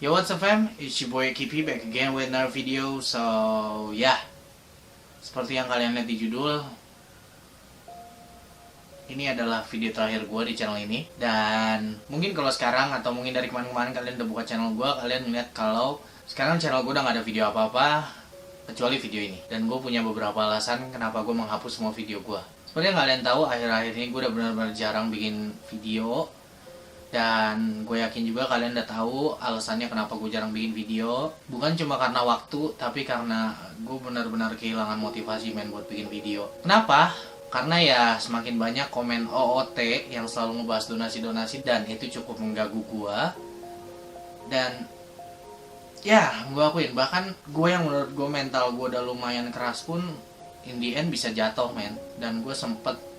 Yo, what's up fam? It's your boy Kipi back again with another video. So yeah, seperti yang kalian lihat di judul, ini adalah video terakhir gue di channel ini. Dan mungkin kalau sekarang atau mungkin dari kemarin-kemarin kalian udah buka channel gue, kalian ngeliat kalau sekarang channel gue udah gak ada video apa-apa kecuali video ini. Dan gue punya beberapa alasan kenapa gue menghapus semua video gue. Seperti yang kalian tahu, akhir-akhir ini gue udah benar-benar jarang bikin video. Dan gue yakin juga kalian udah tahu alasannya kenapa gue jarang bikin video. Bukan cuma karena waktu, tapi karena gue benar-benar kehilangan motivasi buat bikin video. Kenapa? Karena ya semakin banyak komen OOT yang selalu ngebahas donasi-donasi, dan itu cukup mengganggu gue. Dan ya gue akuin, bahkan gue yang menurut gue mental gue udah lumayan keras pun in the end bisa jatuh men. Dan gue sempet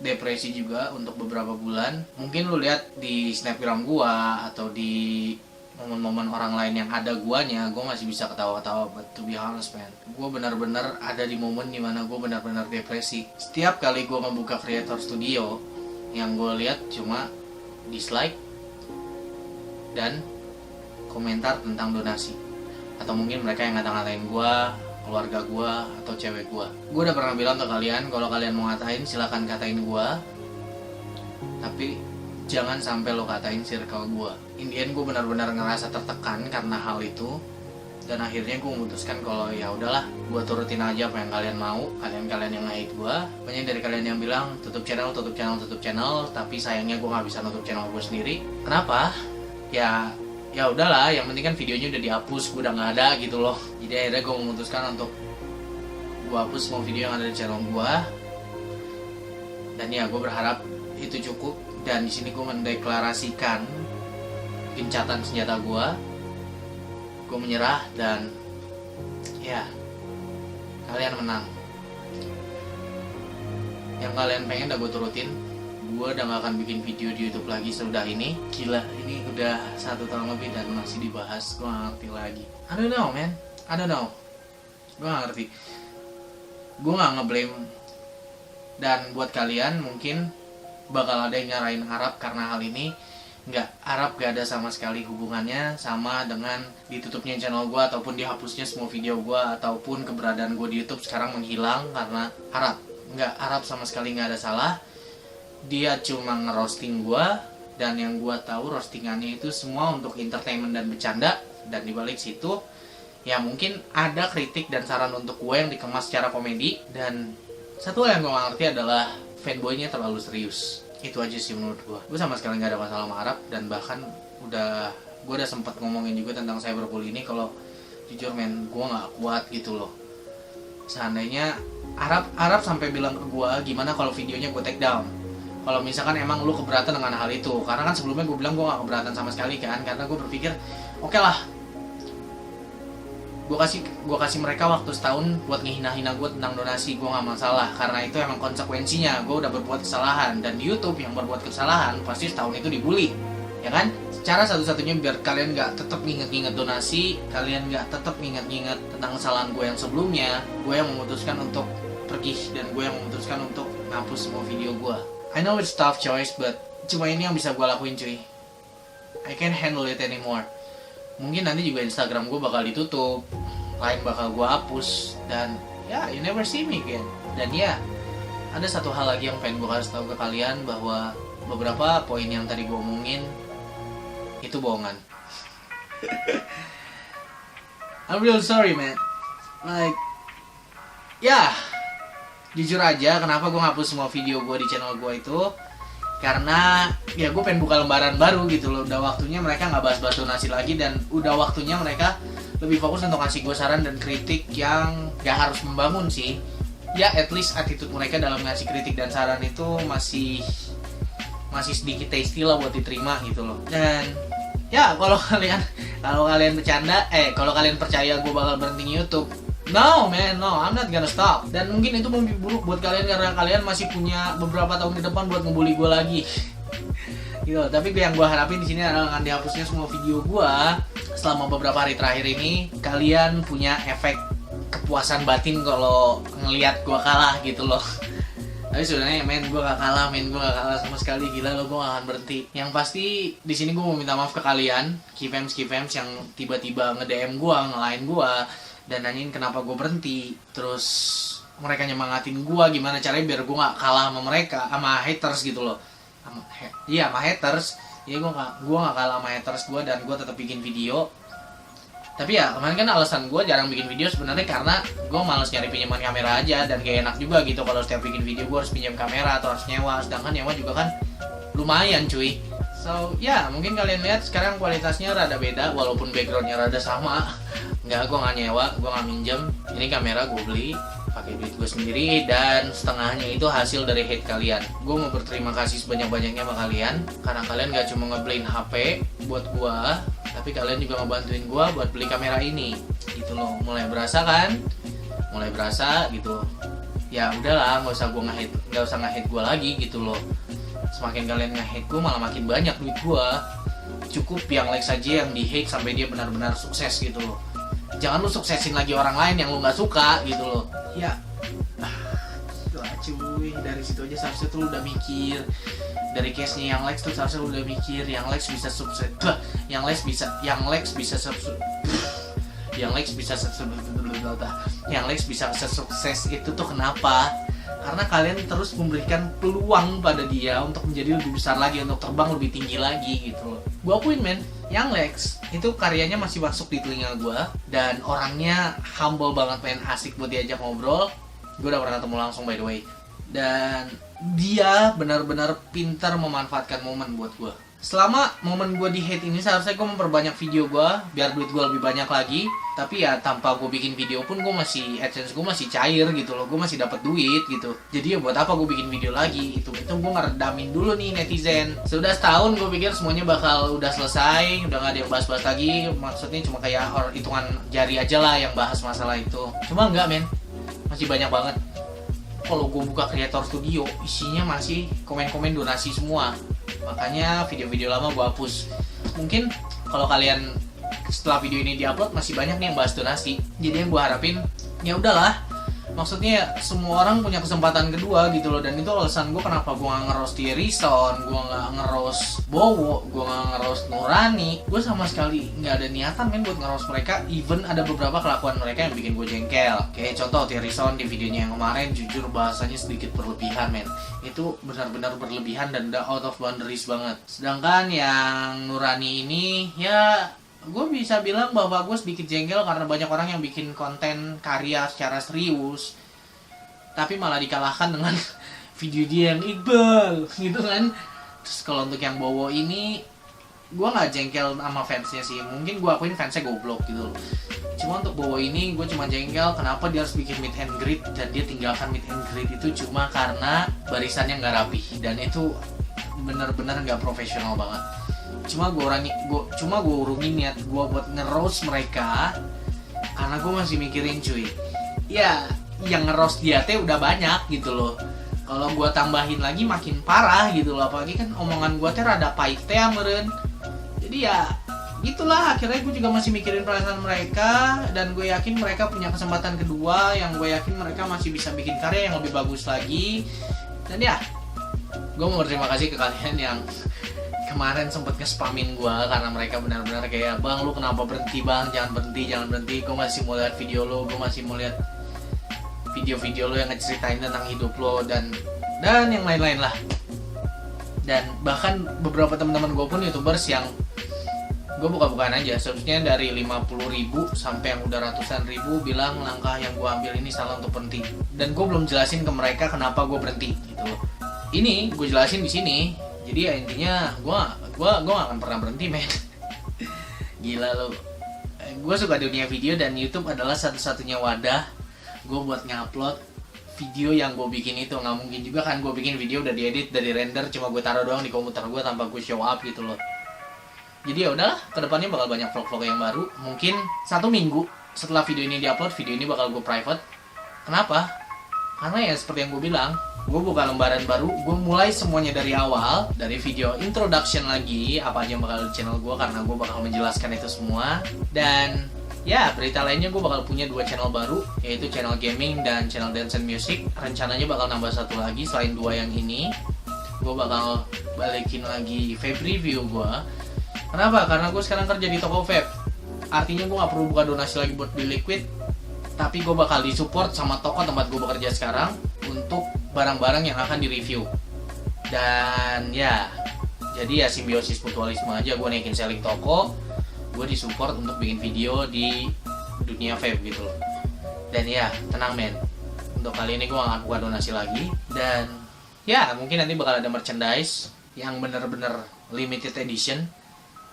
depresi juga untuk beberapa bulan. Mungkin lu lihat di snapgram gua atau di momen-momen orang lain yang ada guanya, gua masih bisa ketawa-ketawa, but to be honest man, gua benar-benar ada di momen dimana gua benar-benar depresi. Setiap kali gua membuka Creator Studio, yang gua lihat cuma dislike dan komentar tentang donasi, atau mungkin mereka yang ngata-ngatain gua, keluarga gue, atau cewek gue. Gue udah pernah bilang ke kalian, kalau kalian mau ngatain silahkan katain gue, tapi jangan sampai lo katain circle gue. In the end gue benar-benar ngerasa tertekan karena hal itu. Dan akhirnya gue memutuskan kalau ya udahlah, gue turutin aja apa yang kalian mau. Kalian yang hate gue, banyak dari kalian yang bilang tutup channel, tapi sayangnya gue nggak bisa nutup channel gue sendiri. Kenapa? Ya udahlah, yang penting kan videonya udah dihapus, gue udah nggak ada gitu loh. Jadi akhirnya gue memutuskan untuk gue hapus semua video yang ada di channel gue. Dan ya gue berharap itu cukup. Dan di sini gue mendeklarasikan gencatan senjata gue. Gue menyerah dan ya kalian menang. Yang kalian pengen udah gue turutin. Gue udah gak akan bikin video di YouTube lagi sesudah ini. Gila, ini udah 1 tahun lebih dan masih dibahas. Gue gak ngerti lagi. I don't know man, I don't know. Gue gak ngerti. Gue gak ngeblame. Dan buat kalian mungkin bakal ada yang nyarain Arab karena hal ini. Enggak, Arab gak ada sama sekali hubungannya sama dengan ditutupnya channel gue, ataupun dihapusnya semua video gue, ataupun keberadaan gue di YouTube sekarang menghilang karena Arab. Enggak, Arab sama sekali gak ada salah. Dia cuma ngerosting gue, dan yang gue tahu roastingannya itu semua untuk entertainment dan bercanda. Dan dibalik situ ya mungkin ada kritik dan saran untuk gue yang dikemas secara komedi. Dan satu hal yang gue gak ngerti adalah fanboynya terlalu serius. Itu aja sih menurut gue. Gue sama sekali gak ada masalah sama Arab. Dan bahkan gue udah sempat ngomongin juga tentang cyberbully ini. Kalau jujur men, gue gak kuat gitu loh. Seandainya Arab sampai bilang ke gue, gimana kalau videonya gue take down kalau misalkan emang lu keberatan dengan hal itu. Karena kan sebelumnya gue bilang gue gak keberatan sama sekali kan, karena gue berpikir oke lah, gue kasih mereka waktu setahun buat ngehina-hina gue tentang donasi, gue gak masalah. Karena itu emang konsekuensinya, gue udah berbuat kesalahan. Dan di YouTube yang berbuat kesalahan pasti setahun itu dibully, ya kan? Cara satu-satunya biar kalian gak tetap nginget-nginget donasi, kalian gak tetap nginget-nginget tentang kesalahan gue yang sebelumnya, gue yang memutuskan untuk pergi, dan gue yang memutuskan untuk ngapus semua video gue. I know it's tough choice, but cuma ini yang bisa gue lakuin cuy. I can't handle it anymore. Mungkin nanti juga Instagram gue bakal ditutup, lain bakal gue hapus, dan ya you never see me again. Dan ya ada satu hal lagi yang pengen gue kasih tahu ke kalian, bahwa beberapa poin yang tadi gue omongin itu bohongan. I'm real sorry man. Like ya jujur aja, kenapa gue ngapus semua video gue di channel gue itu karena ya gue pengen buka lembaran baru gitu loh. Udah waktunya mereka gak bahas-bahas donasi lagi, dan udah waktunya mereka lebih fokus untuk ngasih gue saran dan kritik yang gak harus membangun sih. Ya at least attitude mereka dalam ngasih kritik dan saran itu masih sedikit tasty lah buat diterima gitu loh. Dan ya kalau kalian bercanda, kalau kalian percaya gue bakal berhenti YouTube, no man, no, I'm not gonna stop. Dan mungkin itu mimpi buruk buat kalian karena kalian masih punya beberapa tahun ke depan buat ngebully gue lagi. Gitu. Tapi yang gue harapin di sini adalah dengan dihapusnya semua video gue selama beberapa hari terakhir ini, kalian punya efek kepuasan batin kalau ngelihat gue kalah gitu loh. Tapi sebenarnya gue gak kalah sama sekali, gila lo, gue gak akan berhenti. Yang pasti di sini gue mau minta maaf ke kalian, Kifems yang tiba-tiba nge-DM gue, ngelain gue, dan nanyain kenapa gue berhenti. Terus mereka nyemangatin gue gimana caranya biar gue gak kalah sama mereka, sama haters gitu loh. Sama haters. Iya, gue gak kalah sama haters gue, dan gue tetap bikin video. Tapi ya kemarin kan alasan gue jarang bikin video sebenarnya karena gue males nyari pinjaman kamera aja, dan gak enak juga gitu kalau setiap bikin video gue harus pinjam kamera atau harus nyewa, sedangkan nyewa juga kan lumayan cuy. So ya mungkin kalian lihat sekarang kualitasnya rada beda walaupun backgroundnya rada sama. Enggak, gue gak nyewa, gue gak minjem. Ini kamera gue beli pakai duit gue sendiri, dan setengahnya itu hasil dari hate kalian. Gue mau berterima kasih sebanyak-banyaknya sama kalian karena kalian gak cuma ngebeliin HP buat gue, tapi kalian juga ngebantuin gue buat beli kamera ini gitu loh. Mulai berasa kan, mulai berasa gitu. Ya udahlah, nggak usah nge-hate gue lagi gitu loh. Semakin kalian nge-hate gue malah makin banyak duit gue. Cukup yang like saja yang di-hate sampai dia benar-benar sukses gitu loh. Jangan lu suksesin lagi orang lain yang lu nggak suka gitu loh. Ya cuy, dari situ aja seharusnya tuh lu udah mikir. Dari case-nya yang Lex tuh seharusnya lu udah mikir, yang Lex bisa sukses, yang Lex bisa sesukses itu tuh kenapa? Karena kalian terus memberikan peluang pada dia untuk menjadi lebih besar lagi, untuk terbang lebih tinggi lagi gitu loh. Gue akuin men, yang Lex itu karyanya masih masuk di telinga gue, dan orangnya humble banget men, asik buat diajak ngobrol. Gue udah pernah ketemu langsung by the way, dan dia benar-benar pintar memanfaatkan momen buat gue. Selama momen gue di hate ini seharusnya gue memperbanyak video gue biar duit gue lebih banyak lagi. Tapi ya tanpa gue bikin video pun gue masih, AdSense gue masih cair gitu loh, gue masih dapat duit gitu. Jadi ya buat apa gue bikin video lagi, itu gue ngeredamin dulu nih netizen. Sudah setahun gue pikir semuanya bakal udah selesai, udah gak ada yang bahas-bahas lagi. Maksudnya cuma kayak hitungan jari aja lah yang bahas masalah itu. Cuma enggak men, masih banyak banget. Kalau gue buka Creator Studio, isinya masih komen-komen donasi semua. Makanya video-video lama gue hapus. Mungkin kalau kalian setelah video ini diupload masih banyak nih yang bahas donasi. Jadi yang gue harapin ya udahlah. Maksudnya semua orang punya kesempatan kedua gitu loh. Dan itu alasan gue kenapa gue gak nge-roast Rison, gue gak nge-roast Bowo, gue gak nge-roast Nurani. Gue sama sekali gak ada niatan men buat nge-roast mereka. Even ada beberapa kelakuan mereka yang bikin gue jengkel. Kayak contoh Rison di videonya yang kemarin, jujur bahasanya sedikit berlebihan men. Itu benar-benar berlebihan dan udah out of boundaries banget. Sedangkan yang Nurani ini ya gue bisa bilang bahwa gue sedikit jengkel karena banyak orang yang bikin konten karya secara serius tapi malah dikalahkan dengan video dia yang Iqbal gitu kan. Terus kalau untuk yang Bowo ini gue gak jengkel sama fansnya sih, mungkin gue akuin fansnya goblok gitu loh. Cuma untuk Bowo ini gue cuma jengkel kenapa dia harus bikin meet and greet dan dia tinggalkan meet and greet itu cuma karena barisannya gak rapi, dan itu bener-bener gak profesional banget. Cuma gue urungin niat gue buat nge-roast mereka karena gue masih mikirin cuy, ya yang nge-roast dia teh udah banyak gitu loh. Kalau gue tambahin lagi makin parah gitu loh, apalagi kan omongan gue teh rada pahit teh meren. Jadi ya gitulah, akhirnya gue juga masih mikirin perasaan mereka, dan gue yakin mereka punya kesempatan kedua yang gue yakin mereka masih bisa bikin karya yang lebih bagus lagi. Dan ya gue mau berterima kasih ke kalian yang kemarin sempet nge-spamin gue karena mereka benar-benar kayak, bang lu kenapa berhenti bang, jangan berhenti, gue masih mau lihat video lo, gue masih mau lihat video-video lo yang ngeceritain tentang hidup lo dan yang lain-lain lah. Dan bahkan beberapa teman-teman gue pun YouTubers yang gue buka-bukaan aja, seharusnya dari 50.000 sampai yang udah ratusan ribu bilang langkah yang gue ambil ini salah untuk berhenti, dan gue belum jelasin ke mereka kenapa gue berhenti gitu loh. Ini gue jelasin di sini. Jadi ya intinya gue gak akan pernah berhenti men. Gila lo. Gue suka dunia video dan YouTube adalah satu-satunya wadah gue buat ngupload video yang gue bikin itu. Nggak mungkin juga kan gue bikin video udah diedit, udah di render, cuma gue taruh doang di komputer gue tanpa gue show up gitu loh. Jadi ya udahlah, kedepannya bakal banyak vlog-vlog yang baru. Mungkin 1 minggu setelah video ini diupload, video ini bakal gue private. Kenapa? Karena ya seperti yang gue bilang, gue buka lembaran baru, gue mulai semuanya dari awal, dari video introduction lagi, apa aja yang bakal di channel gue, karena gue bakal menjelaskan itu semua. Dan ya berita lainnya gue bakal punya 2 channel baru, yaitu channel gaming dan channel dance and music. Rencananya bakal nambah 1 lagi selain 2 yang ini. Gue bakal balikin lagi vape review gue. Kenapa? Karena gue sekarang kerja di toko vape. Artinya gue gak perlu buka donasi lagi buat beli liquid, tapi gue bakal disupport sama toko tempat gue bekerja sekarang untuk barang-barang yang akan direview. Dan ya, jadi ya simbiosis mutualisme aja, gue naikin selling toko, gue disupport untuk bikin video di dunia vape gitu loh. Dan ya, tenang men, untuk kali ini gue gak buka donasi lagi. Dan ya, mungkin nanti bakal ada merchandise yang bener-bener limited edition,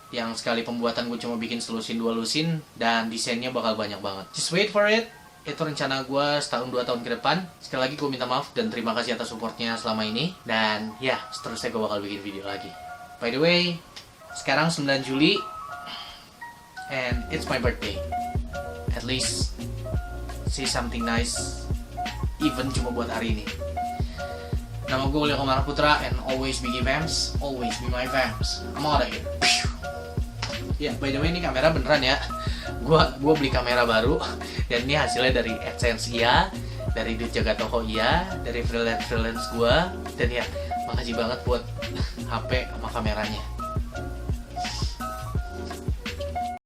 yang sekali pembuatan gue cuma bikin selusin 2 lusin, dan desainnya bakal banyak banget. Just wait for it. Itu rencana gue setahun 2 tahun ke depan. Sekali lagi gue minta maaf dan terima kasih atas supportnya selama ini. Dan ya, seterusnya gue bakal bikin video lagi. By the way, sekarang 9 Juli and it's my birthday. At least say something nice, even cuma buat hari ini. Nama gue William Komara Putra, and always be fams, always be my fams. I'm out of here. Ya, by the way ini kamera beneran ya. Gua beli kamera baru, dan ini hasilnya dari AdSense iya, dari duit jaga toko iya, dari freelance gue. Dan ya, makasih banget buat HP sama kameranya.